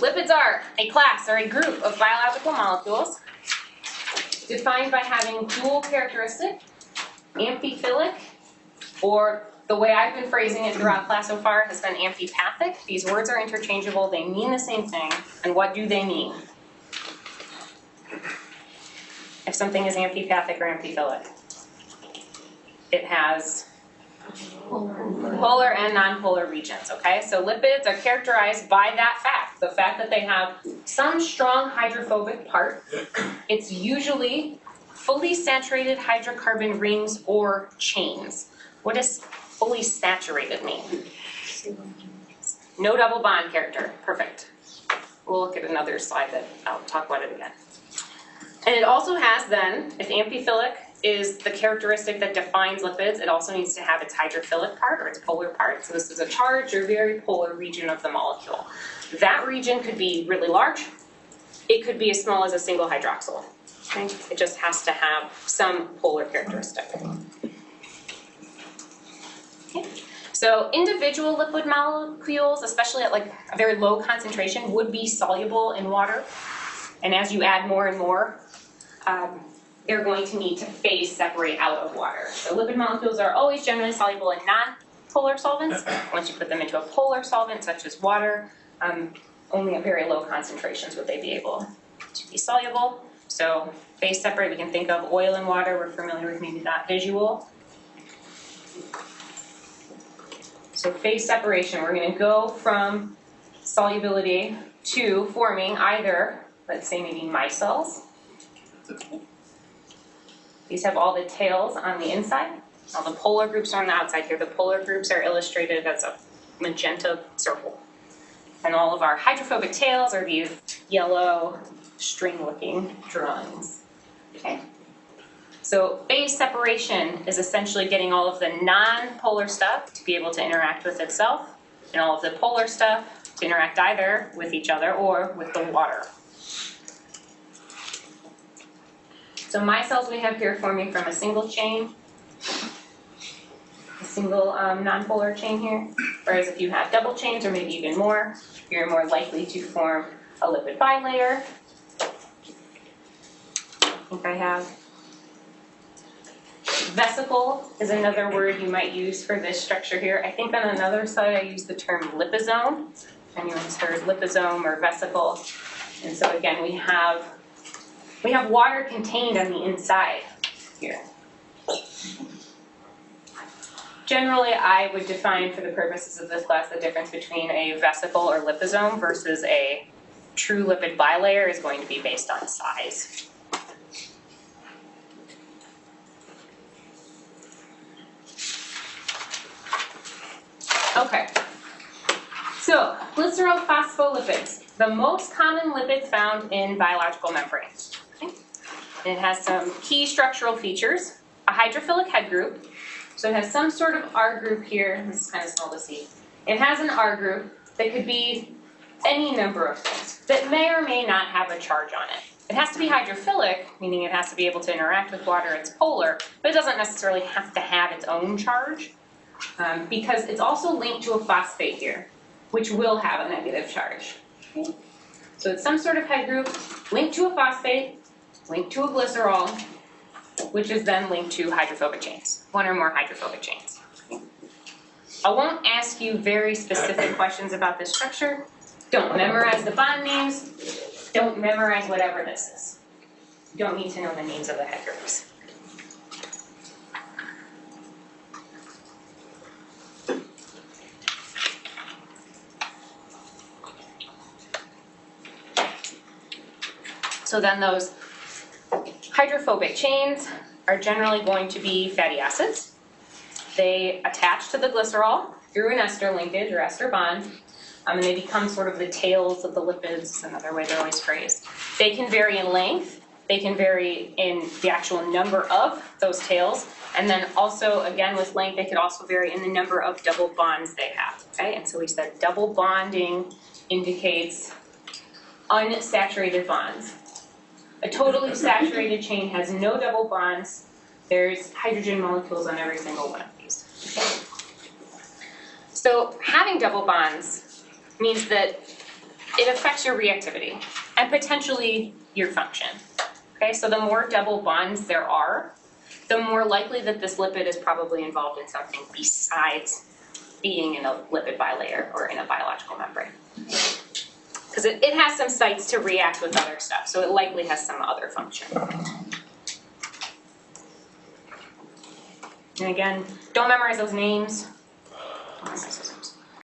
lipids are a class or a group of biological molecules defined by having dual characteristic, amphiphilic, or the way I've been phrasing it throughout class so far has been amphipathic. These words are interchangeable, they mean the same thing, and what do they mean? If something is amphipathic or amphiphilic, it has polar and nonpolar regions, okay? So lipids are characterized by that fact, the fact that they have some strong hydrophobic part. It's usually fully saturated hydrocarbon rings or chains. What does fully saturated mean? No double bond character, perfect. We'll look at another slide that I'll talk about it again. And it also has then, if amphiphilic is the characteristic that defines lipids, it also needs to have its hydrophilic part or its polar part. So this is a charged or very polar region of the molecule. That region could be really large. It could be as small as a single hydroxyl. Okay? It just has to have some polar characteristic. Okay. So individual lipid molecules, especially at like a very low concentration, would be soluble in water. And as you add more and more, they're going to need to phase separate out of water. So lipid molecules are always generally soluble in non-polar solvents. Once you put them into a polar solvent, such as water, only at very low concentrations would they be able to be soluble. So phase separate, we can think of oil and water. We're familiar with maybe that visual. So phase separation, we're going to go from solubility to forming either, let's say maybe micelles. These have all the tails on the inside. All the polar groups are on the outside here. The polar groups are illustrated as a magenta circle. And all of our hydrophobic tails are these yellow string-looking drawings. Okay? So phase separation is essentially getting all of the non-polar stuff to be able to interact with itself, and all of the polar stuff to interact either with each other or with the water. So micelles we have here forming from a single chain, a single non-polar chain here. Whereas if you have double chains or maybe even more, you're more likely to form a lipid bilayer. I think I have. Vesicle is another word you might use for this structure here. I think on another side I use the term liposome. If anyone's heard liposome or vesicle. And so again, we have water contained on the inside here. Generally, I would define for the purposes of this class the difference between a vesicle or liposome versus a true lipid bilayer is going to be based on size. Okay, so glycerophospholipids, the most common lipid found in biological membranes. It has some key structural features, a hydrophilic head group. So it has some sort of R group here. This is kind of small to see. It has an R group that could be any number of things that may or may not have a charge on it. It has to be hydrophilic, meaning it has to be able to interact with water. It's polar, but it doesn't necessarily have to have its own charge because it's also linked to a phosphate here, which will have a negative charge. Okay. So it's some sort of head group linked to a phosphate, linked to a glycerol, which is then linked to hydrophobic chains, one or more hydrophobic chains. I won't ask you very specific questions about this structure. Don't memorize the bond names. Don't memorize whatever this is. You don't need to know the names of the head groups. So then those hydrophobic chains are generally going to be fatty acids. They attach to the glycerol through an ester linkage or ester bond, and they become sort of the tails of the lipids, another way they're always phrased. They can vary in length, they can vary in the actual number of those tails, and then also, again, with length, they could also vary in the number of double bonds they have, okay? And so we said double bonding indicates unsaturated bonds. A totally saturated chain has no double bonds. There's hydrogen molecules on every single one of these. Okay? So having double bonds means that it affects your reactivity and potentially your function. Okay, so the more double bonds there are, the more likely that this lipid is probably involved in something besides being in a lipid bilayer or in a biological membrane. Because it has some sites to react with other stuff, so it likely has some other function. And again, don't memorize those names.